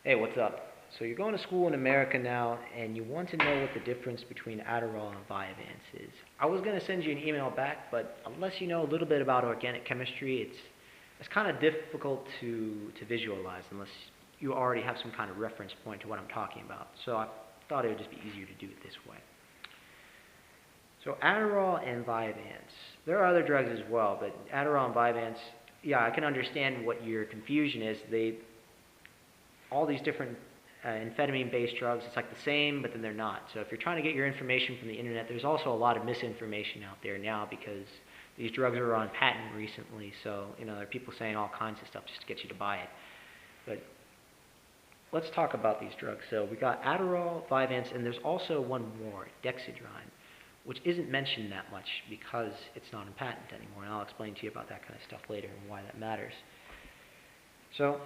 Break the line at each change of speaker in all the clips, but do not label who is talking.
Hey, what's up? So you're going to school in America now, and you want to know what the difference between Adderall and Vyvanse is. I was going to send you an email back, but unless you know a little bit about organic chemistry, it's kind of difficult to visualize unless you already have some kind of reference point to what I'm talking about. So I thought it would just be easier to do it this way. So Adderall and Vyvanse. There are other drugs as well, but Adderall and Vyvanse, yeah, I can understand what your confusion is. All these different amphetamine-based drugs, it's like the same, but then they're not. So if you're trying to get your information from the internet, there's also a lot of misinformation out there now because these drugs are on patent recently. So, there are people saying all kinds of stuff just to get you to buy it. But let's talk about these drugs. So we got Adderall, Vyvanse, and there's also one more, Dexedrine, which isn't mentioned that much because it's not in patent anymore. And I'll explain to you about that kind of stuff later and why that matters. So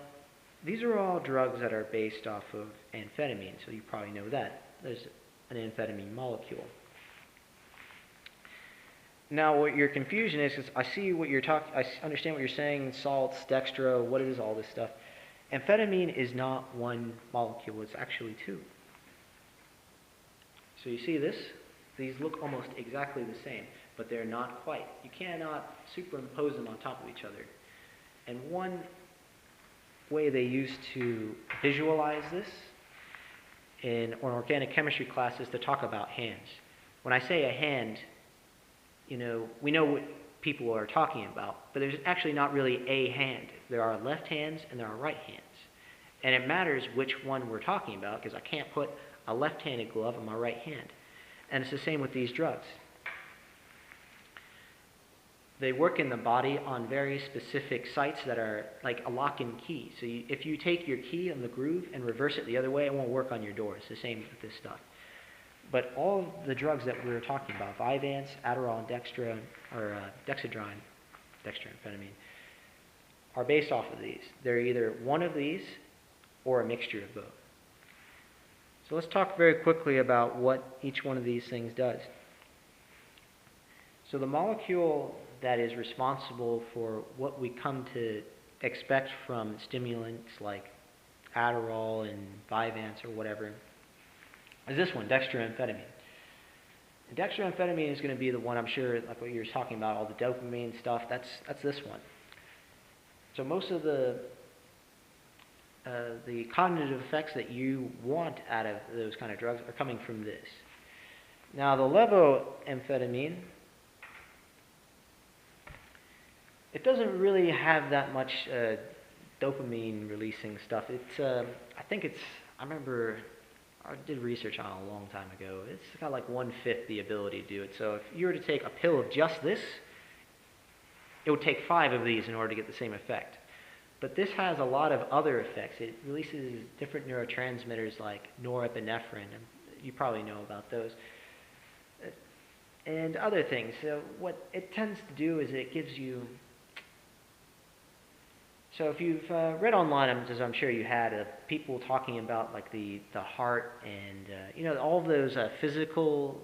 these are all drugs that are based off of amphetamine, so you probably know that. There's an amphetamine molecule. Now, what your confusion is I see what you're I understand what you're saying, salts, dextro, what is all this stuff. Amphetamine is not one molecule, it's actually two. So you see this? These look almost exactly the same, but they're not quite. You cannot superimpose them on top of each other. And one way they used to visualize this in organic chemistry classes to talk about hands. When I say a hand, we know what people are talking about, but there's actually not really a hand. There are left hands and there are right hands. And it matters which one we're talking about because I can't put a left-handed glove on my right hand. And it's the same with these drugs. They work in the body on very specific sites that are like a lock and key. So if you take your key on the groove and reverse it the other way, it won't work on your door. It's the same with this stuff. But all of the drugs that we're talking about, Vyvanse, Adderall, and Dexedrine, dextroamphetamine, are based off of these. They're either one of these or a mixture of both. So let's talk very quickly about what each one of these things does. So the molecule that is responsible for what we come to expect from stimulants like Adderall and Vyvanse or whatever is this one, dextroamphetamine. And dextroamphetamine is going to be the one, I'm sure, like what you're talking about, all the dopamine stuff, that's this one. So most of the cognitive effects that you want out of those kind of drugs are coming from this. Now the levoamphetamine, it doesn't really have that much dopamine releasing stuff. I remember I did research on it a long time ago. It's got like 1/5 the ability to do it. So if you were to take a pill of just this, it would take 5 of these in order to get the same effect. But this has a lot of other effects. It releases different neurotransmitters like norepinephrine, and you probably know about those, and other things. So what it tends to do is it gives you. So if you've read online, as I'm sure you had, people talking about like the heart and all of those physical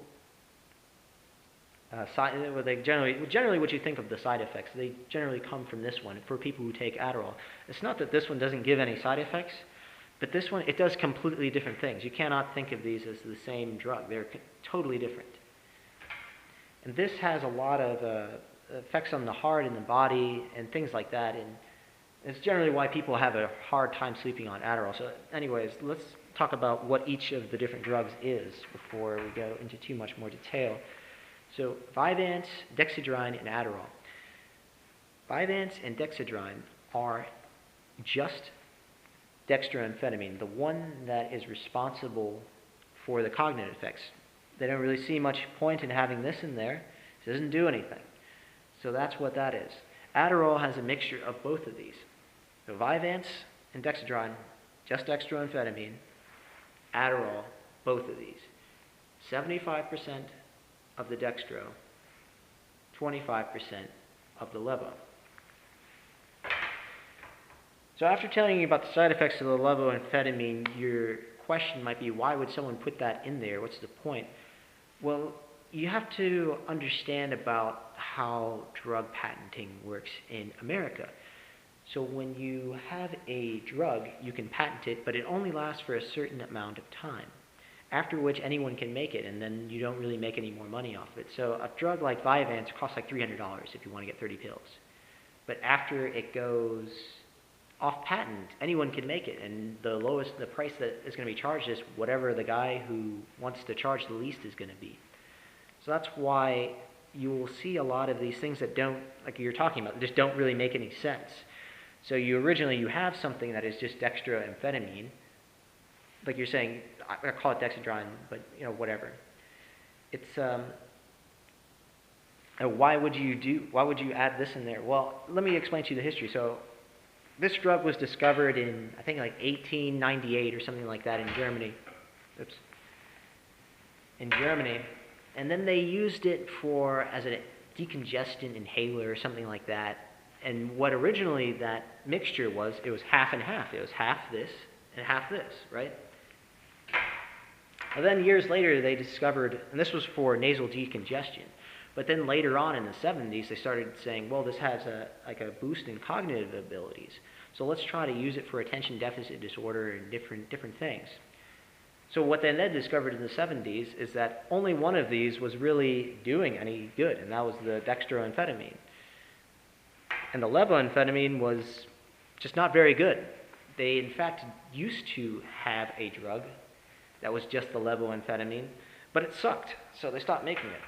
they generally what you think of the side effects, they generally come from this one for people who take Adderall. It's not that this one doesn't give any side effects, but this one, it does completely different things. You cannot think of these as the same drug. They're totally different. And this has a lot of effects on the heart and the body and things like that, and it's generally why people have a hard time sleeping on Adderall. So anyways, let's talk about what each of the different drugs is before we go into too much more detail. So Vyvanse, Dexedrine, and Adderall. Vyvanse and Dexedrine are just dextroamphetamine, the one that is responsible for the cognitive effects. They don't really see much point in having this in there. It doesn't do anything. So that's what that is. Adderall has a mixture of both of these. So Vyvanse and Dexedrine, just dextroamphetamine. Adderall, both of these. 75% of the dextro, 25% of the levo. So after telling you about the side effects of the levoamphetamine, your question might be, why would someone put that in there? What's the point? Well, you have to understand about how drug patenting works in America. So when you have a drug, you can patent it, but it only lasts for a certain amount of time, after which anyone can make it, and then you don't really make any more money off of it. So a drug like Vyvanse costs like $300 if you want to get 30 pills. But after it goes off patent, anyone can make it, and the price that is going to be charged is whatever the guy who wants to charge the least is going to be. So that's why you will see a lot of these things that don't, like you're talking about, just don't really make any sense. So you have something that is just dextroamphetamine, like you're saying, I call it Dexedrine, but whatever. It's why would you add this in there? Well, let me explain to you the history. So this drug was discovered in, I think, like 1898 or something like that in Germany. Oops. In Germany. And then they used it as a decongestant inhaler or something like that. And what originally that mixture was, it was half and half. It was half this and half this, right? Well, then years later they discovered, and this was for nasal decongestion, but then later on in the 70s they started saying, well, this has a boost in cognitive abilities, so let's try to use it for attention deficit disorder and different things. So what they then discovered in the 70s is that only one of these was really doing any good, and that was the dextroamphetamine. And the levoamphetamine was just not very good. They, in fact, used to have a drug that was just the levoamphetamine, but it sucked, so they stopped making it.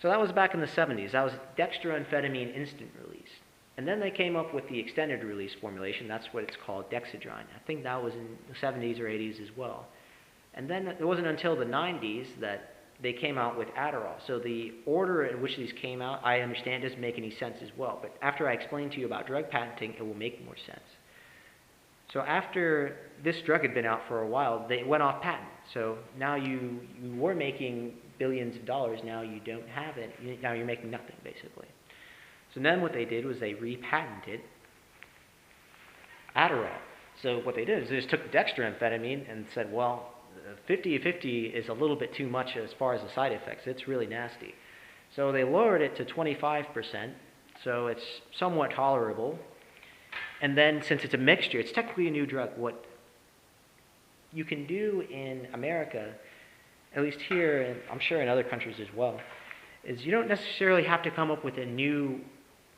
So that was back in the 70s. That was dextroamphetamine instant release. And then they came up with the extended release formulation. That's what it's called, Dexedrine. I think that was in the 70s or 80s as well. And then it wasn't until the 90s that they came out with Adderall. So the order in which these came out, I understand, doesn't make any sense as well. But after I explain to you about drug patenting, it will make more sense. So after this drug had been out for a while, they went off patent. So now you were making billions of dollars. Now you don't have it. Now you're making nothing, basically. So then what they did was they repatented Adderall. So what they did is they just took dextroamphetamine and said, well, 50-50 is a little bit too much as far as the side effects. It's really nasty. So they lowered it to 25%, so it's somewhat tolerable. And then since it's a mixture, it's technically a new drug. What you can do in America, at least here, and I'm sure in other countries as well, is you don't necessarily have to come up with a new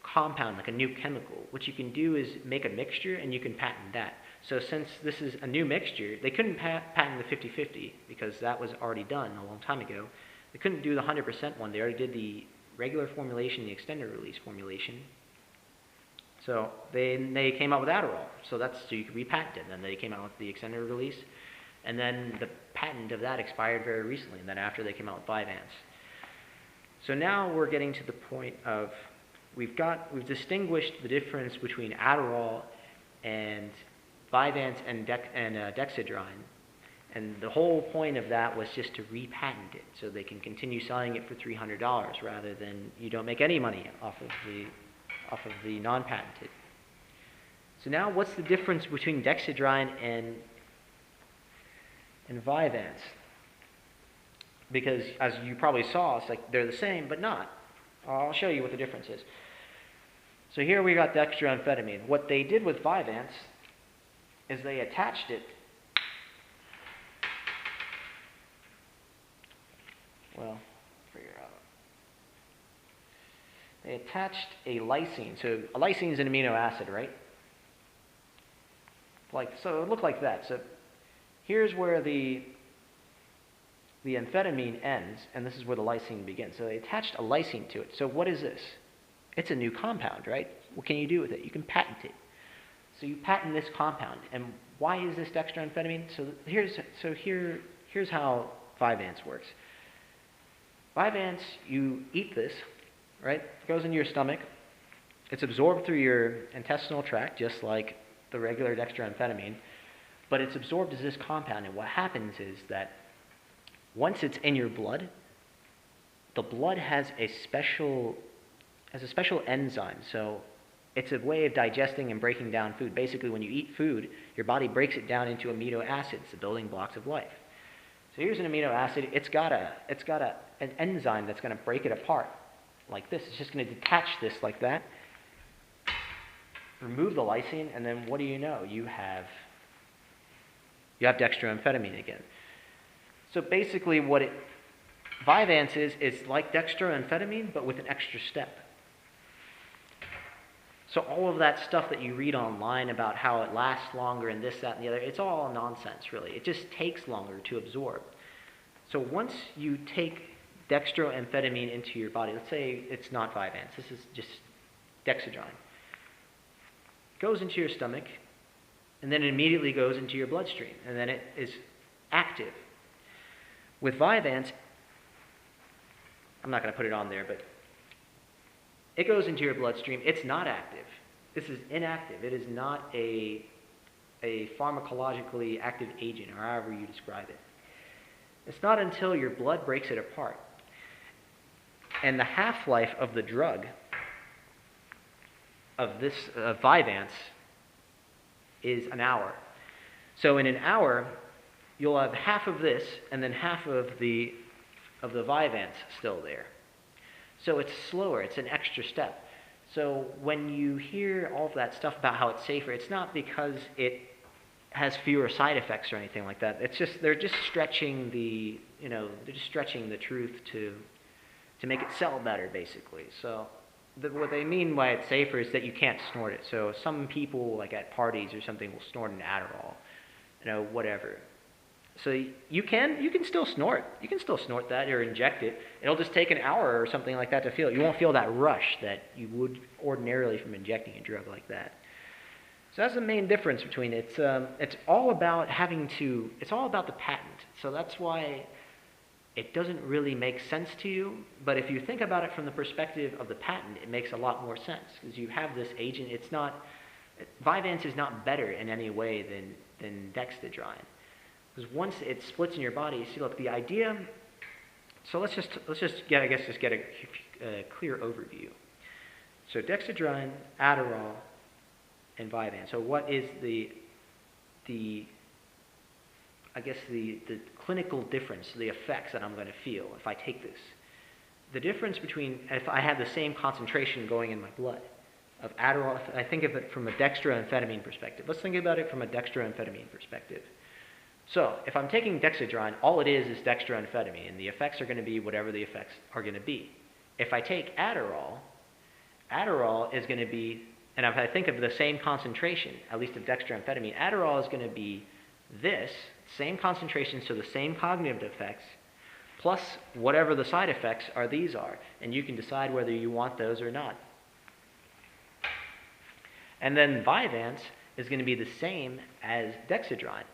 compound, like a new chemical. What you can do is make a mixture, and you can patent that. So since this is a new mixture, they couldn't patent the 50-50 because that was already done a long time ago. They couldn't do the 100% one. They already did the regular formulation, the extended release formulation. So they came out with Adderall. So you could repatent it. Then they came out with the extended release, and then the patent of that expired very recently. And then after they came out with Vyvanse. So now we're getting to the point of we've distinguished the difference between Adderall and Vyvanse and Dexedrine, and the whole point of that was just to repatent it so they can continue selling it for $300 rather than you don't make any money off of the non-patented. So now what's the difference between Dexedrine and Vyvanse? Because as you probably saw, it's like they're the same, but not. I'll show you what the difference is. So here we got dextroamphetamine. What they did with Vyvanse is they attached it. Well, figure out. They attached a lysine. So a lysine is an amino acid, right? So it looked like that. So here's where the amphetamine ends, and this is where the lysine begins. So they attached a lysine to it. So what is this? It's a new compound, right? What can you do with it? You can patent it. So you patent this compound. And why is this dextroamphetamine? So here's how Vyvanse works. Vyvanse, you eat this, right? It goes into your stomach. It's absorbed through your intestinal tract, just like the regular dextroamphetamine. But it's absorbed as this compound. And what happens is that once it's in your blood, the blood has a special enzyme. So it's a way of digesting and breaking down food. Basically, when you eat food, your body breaks it down into amino acids, the building blocks of life. So here's an amino acid. It's got an enzyme that's going to break it apart like this. It's just going to detach this like that. remove the lysine, and then what do you know? You have dextroamphetamine again. So basically what Vyvanse is like dextroamphetamine, but with an extra step. So all of that stuff that you read online about how it lasts longer and this, that, and the other, it's all nonsense, really. It just takes longer to absorb. So once you take dextroamphetamine into your body, let's say it's not Vyvanse, this is just Dexedrine. It goes into your stomach, and then it immediately goes into your bloodstream, and then it is active. With Vyvanse, I'm not going to put it on there, but it goes into your bloodstream. It's not active. This is inactive. It is not a pharmacologically active agent, or however you describe it. It's not until your blood breaks it apart. And the half-life of the drug, of this Vyvanse, is an hour. So in an hour, you'll have half of this, and then half of the Vyvanse still there. So it's slower, it's an extra step. So when you hear all of that stuff about how it's safer, it's not because it has fewer side effects or anything like that. It's just, they're just stretching the truth to make it sell better, basically. So what they mean by it's safer is that you can't snort it. So some people, like at parties or something, will snort an Adderall, whatever. So you can still snort. You can still snort that or inject it. It'll just take an hour or something like that to feel it. You won't feel that rush that you would ordinarily from injecting a drug like that. So that's the main difference between it. It's all about it's all about the patent. So that's why it doesn't really make sense to you. But if you think about it from the perspective of the patent, it makes a lot more sense because you have this agent. Vyvanse is not better in any way than Dexedrine. Because once it splits in your body, see, look, the idea. So let's just get a clear overview. So Dexedrine, Adderall, and Vyvanse. So what is the clinical difference, the effects that I'm going to feel if I take this? The difference between if I have the same concentration going in my blood of Adderall, if I think of it from a dextroamphetamine perspective. Let's think about it from a dextroamphetamine perspective. So if I'm taking Dexedrine, all it is dextroamphetamine, and the effects are going to be whatever the effects are going to be. If I take Adderall is going to be, and if I think of the same concentration, at least of dextroamphetamine, Adderall is going to be this, same concentration, so the same cognitive effects, plus whatever the side effects are, these are. And you can decide whether you want those or not. And then Vyvanse is going to be the same as Dexedrine,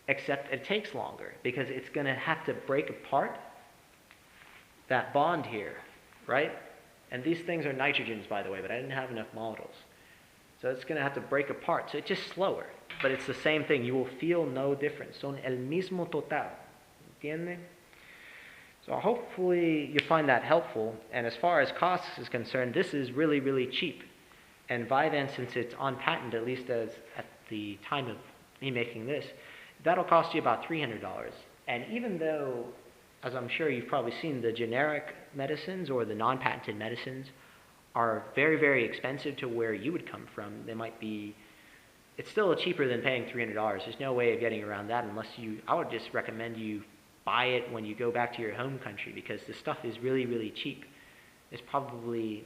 except it takes longer because it's going to have to break apart that bond here, right? And these things are nitrogens, by the way, but I didn't have enough molecules. So it's going to have to break apart. So it's just slower, but it's the same thing. You will feel no difference. Son el mismo total. ¿Entiende? So hopefully you find that helpful. And as far as costs is concerned, this is really, really cheap. And Vyvanse, since it's on patent, at least as at the time of me making this, that'll cost you about $300. And even though, as I'm sure you've probably seen, the generic medicines or the non-patented medicines are very, very expensive to where you would come from, it's still cheaper than paying $300. There's no way of getting around that unless I would just recommend you buy it when you go back to your home country because the stuff is really, really cheap. It's probably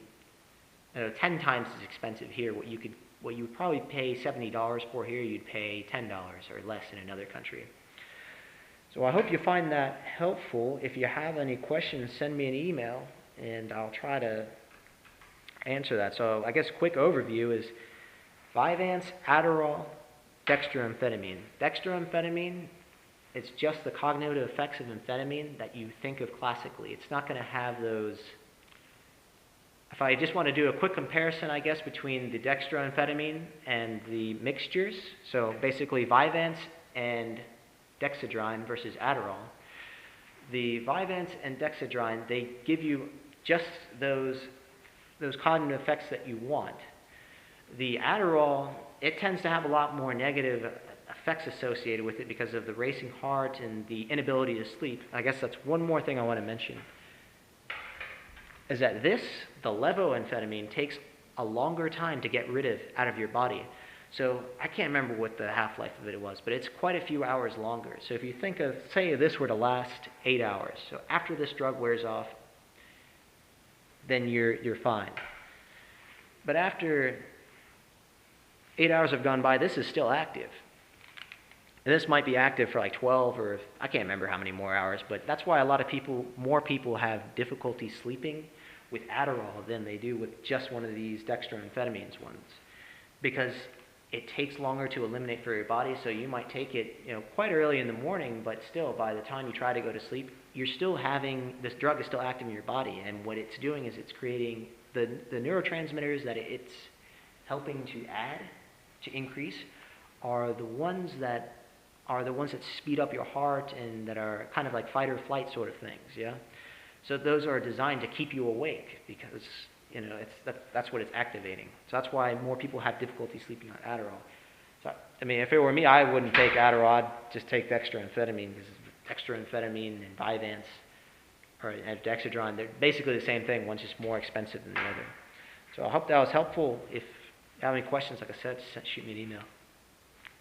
10 times as expensive here. What you would probably pay $70 for here, you'd pay $10 or less in another country. So I hope you find that helpful. If you have any questions, send me an email, and I'll try to answer that. So I guess a quick overview is Vyvanse, Adderall, dextroamphetamine. Dextroamphetamine, it's just the cognitive effects of amphetamine that you think of classically. It's not going to have those. If I just want to do a quick comparison, I guess, between the dextroamphetamine and the mixtures, so basically Vyvanse and Dexedrine versus Adderall, the Vyvanse and Dexedrine, they give you just those cognitive effects that you want. The Adderall, it tends to have a lot more negative effects associated with it because of the racing heart and the inability to sleep. I guess that's one more thing I want to mention, is that the levoamphetamine, takes a longer time to get rid of out of your body. So I can't remember what the half-life of it was, but it's quite a few hours longer. So if you think of, say this were to last 8 hours, so after this drug wears off, then you're fine. But after 8 hours have gone by, this is still active. And this might be active for like 12 or I can't remember how many more hours, but that's why a lot of more people have difficulty sleeping with Adderall than they do with just one of these dextroamphetamines ones. Because it takes longer to eliminate for your body, so you might take it, quite early in the morning, but still by the time you try to go to sleep, you're still having, this drug is still active in your body, and what it's doing is it's creating the neurotransmitters that it's helping to increase are the ones that speed up your heart and that are kind of like fight or flight sort of things, yeah? So those are designed to keep you awake because, that's what it's activating. So that's why more people have difficulty sleeping on Adderall. So, if it were me, I wouldn't take Adderall, I'd just take dextroamphetamine because dextroamphetamine and Vyvanse or Dexedrine, they're basically the same thing. One's just more expensive than the other. So I hope that was helpful. If you have any questions, like I said, shoot me an email.